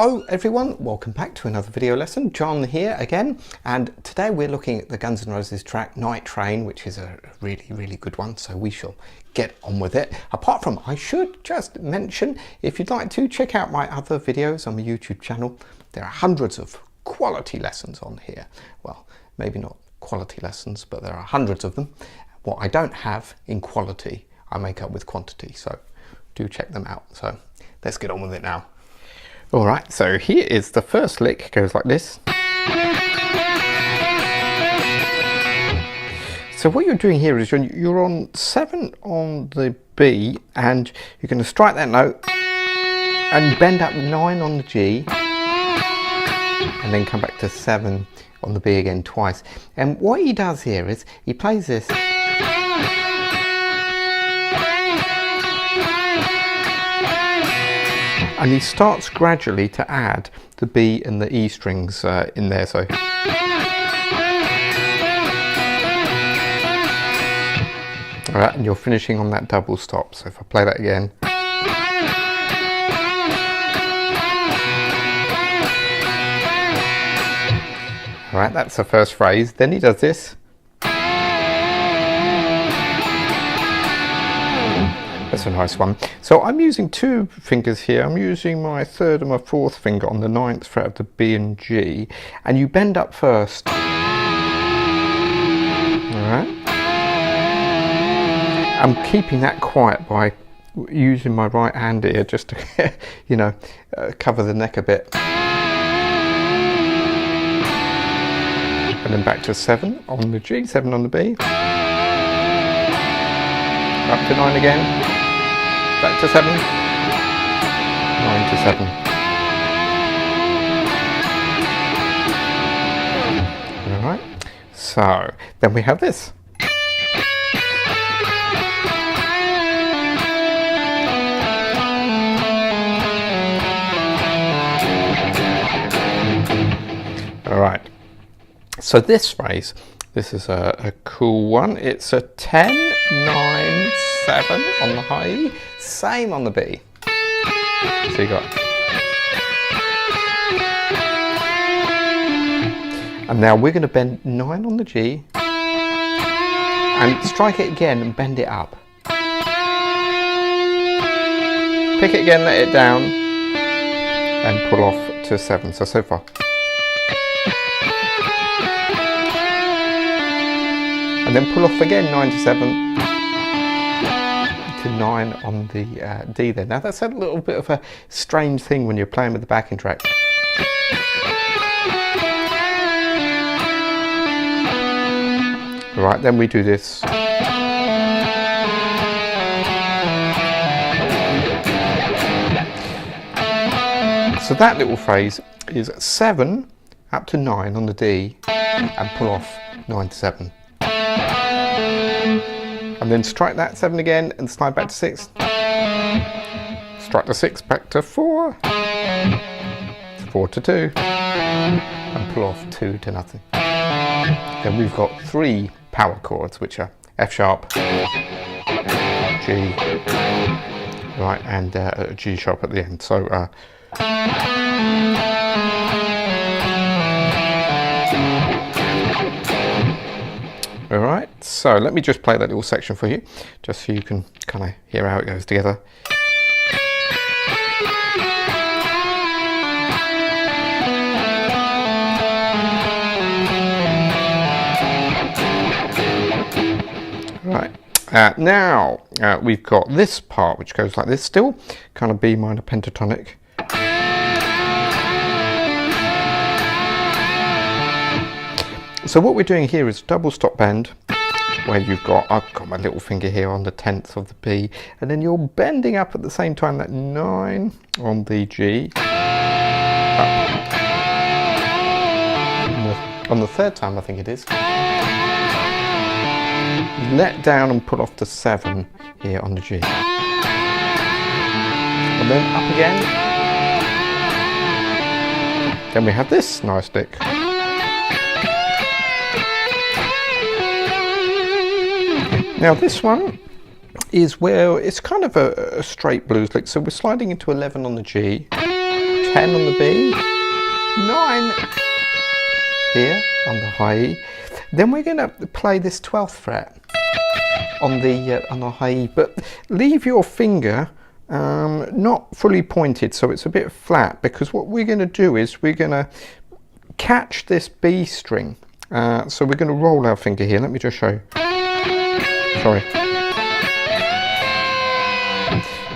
Hello everyone, welcome back to another video lesson. John here again, and today we're looking at the Guns N' Roses track Night Train, which is a really good one, so we shall get on with it. Apart from, I should just mention, if you'd like to check out my other videos on my YouTube channel, there are hundreds of quality lessons on here. Well, maybe not quality lessons, but there are hundreds of them. What I don't have in quality, I make up with quantity, so do check them out. So let's get on with it now. All right, so here is the first lick. It goes like this. So what you're doing here is you're on 7 on the B, and you're going to strike that note and bend up 9 on the G, and then come back to 7 on the B again twice. And what he does here is he plays this, and he starts gradually to add the B and the E strings in there. So all right, and you're finishing on that double stop. So if I play that again. All right, that's the first phrase. Then he does this. That's a nice one. So I'm using 2 fingers here. I'm using my 3rd and my 4th finger on the 9th fret of the B and G, and you bend up first. All right. I'm keeping that quiet by using my right hand here just to, you know, cover the neck a bit. And then back to 7 on the G, 7 on the B. Up to 9 again. Back to 7, 9 to 7. All right, so then we have this. All right, so this phrase, this is a cool one. It's a 10, 9, 7 on the high E, same on the B. So you got, and now we're going to bend 9 on the G and strike it again and bend it up. Pick it again, let it down, and pull off to 7. So far. And then pull off again 9 to 7. To 9 on the D there. Now that's a little bit of a strange thing when you're playing with the backing track. Right, then we do this. So that little phrase is 7 up to 9 on the D and pull off 9 to 7. And then strike that 7 again and slide back to 6. Strike the 6 back to 4. 4 to 2. And pull off 2 to nothing. Then we've got 3 power chords, which are F sharp, G, right, and a G sharp at the end. So all right, so let me just play that little section for you, just so you can kind of hear how it goes together. Right, now we've got this part which goes like this, still kind of B minor pentatonic. So what we're doing here is double stop bend, where I've got my little finger here on the 10th of the B, and then you're bending up at the same time that 9 on the G. On the 3rd time, I think it is. Let down and pull off the 7 here on the G. And then up again. Then we have this nice lick. Now this one is where it's kind of a straight blues lick, so we're sliding into 11 on the G, 10 on the B, 9 here on the high E. Then we're going to play this 12th fret on the high E, but leave your finger not fully pointed, so it's a bit flat, because what we're going to do is we're going to catch this B string. So we're going to roll our finger here. Let me just show you. Sorry.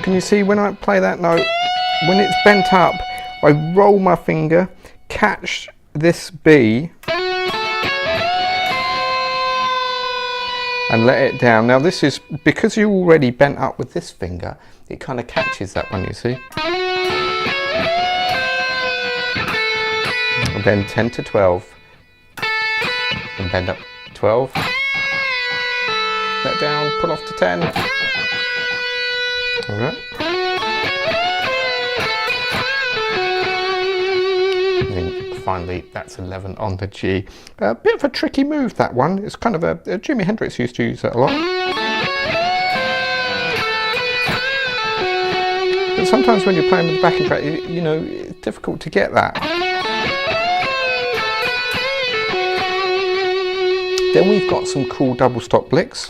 Can you see when I play that note, when it's bent up, I roll my finger, catch this B, and let it down. Now this is, because you're already bent up with this finger, it kind of catches that one, you see. And then 10 to 12. And bend up 12. Let down, pull off to 10. Alright. And then finally, that's 11 on the G. A bit of a tricky move, that one. It's kind of a Jimi Hendrix used to use that a lot. But sometimes when you're playing with the backing track, you know, it's difficult to get that. Then we've got some cool double stop licks.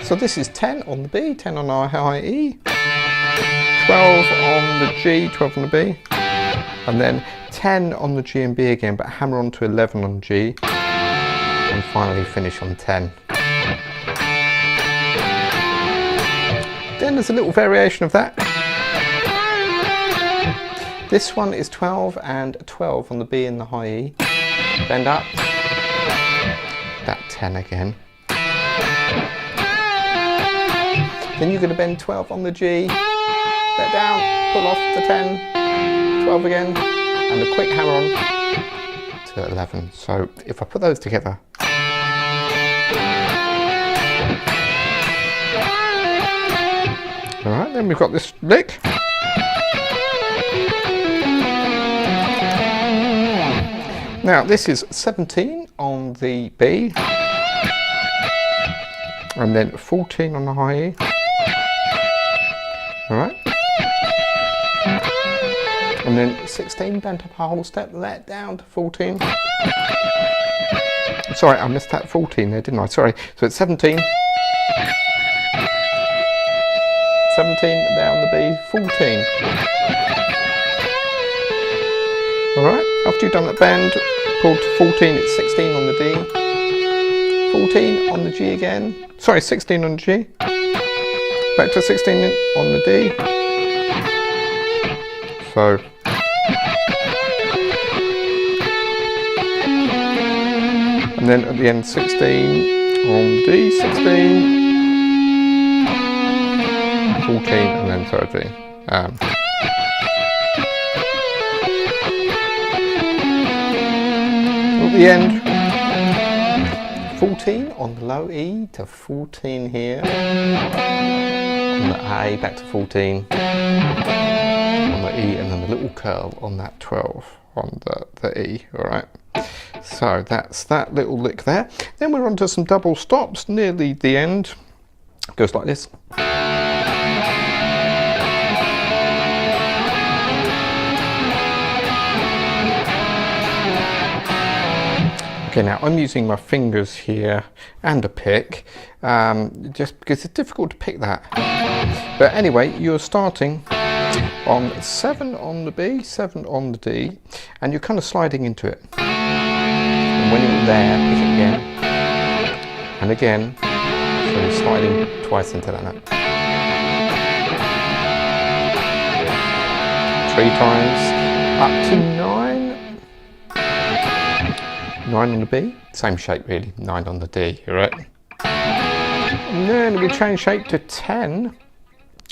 So this is 10 on the B, 10 on our high E, 12 on the G, 12 on the B, and then 10 on the G and B again, but hammer on to 11 on G, and finally finish on 10. Then there's a little variation of that. This one is 12 and 12 on the B and the high E. Bend up, that 10 again. Then you're going to bend 12 on the G, let down, pull off to 10, 12 again, and a quick hammer on to 11. So if I put those together. Alright, then we've got this lick. Now this is 17 on the B, and then 14 on the high E. Alright. And then 16, bent up a whole step, let down to 14. Sorry, I missed that 14 there, didn't I? Sorry. So it's 17. 17 down the B, 14. Alright, after you've done that bend, pull to 14, it's 16 on the D. 14 on the G again. Sorry, 16 on the G. Back to 16 on the D. So. And then at the end, 16 on D, 16. 14 and then 13. At the end, 14 on the low E to 14 here. On the A, back to 14. On the E, and then the little curl on that 12 on the E, alright. So that's that little lick there. Then we're on to some double stops, nearly the end. Goes like this. Okay, now I'm using my fingers here and a pick, just because it's difficult to pick that. But anyway, you're starting on 7 on the B, 7 on the D, and you're kind of sliding into it. And when you're there, pick it again, and again, so you're sliding twice into that note. 3 times, up to 9. 9 on the B, same shape really, 9 on the D, alright? And then we change shape to 10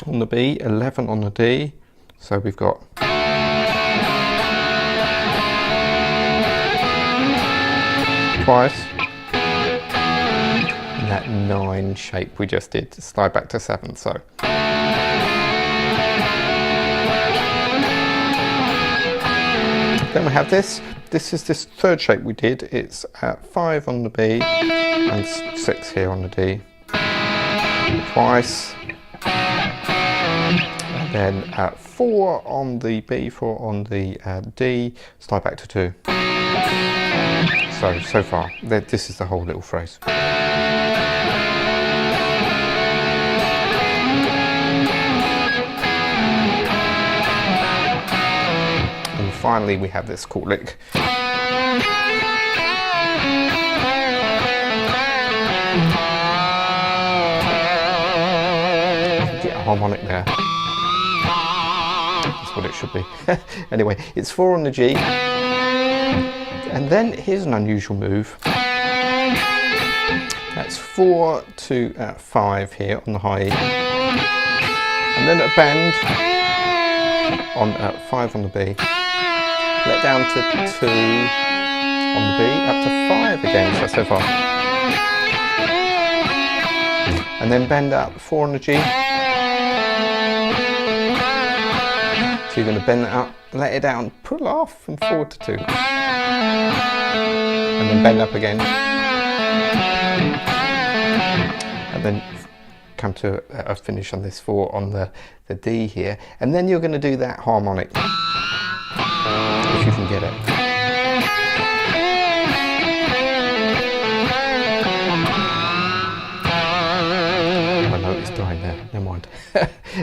on the B, 11 on the D, so we've got twice, and that 9 shape we just did, slide back to 7, so. Then we have this. This is this third shape we did. It's 5 on the B and 6 here on the D. Twice. And then 4 on the B, 4 on the D, slide back to 2. So far, this is the whole little phrase. And finally we have this chord lick. Get a harmonic there. That's what it should be. Anyway, it's 4 on the G. And then here's an unusual move. That's 4 to 5 here on the high E. And then a bend on 5 on the B. Let down to 2 on the B, up to 5 again, so far. And then bend up 4 on the G. So you're going to bend that up, let it down, pull off from 4 to 2. And then bend up again. And then come to a finish on this 4 on the D here. And then you're going to do that harmonic, if you can get it. My note is dying there, never mind.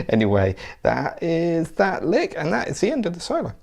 Anyway, that is that lick, and that is the end of the solo.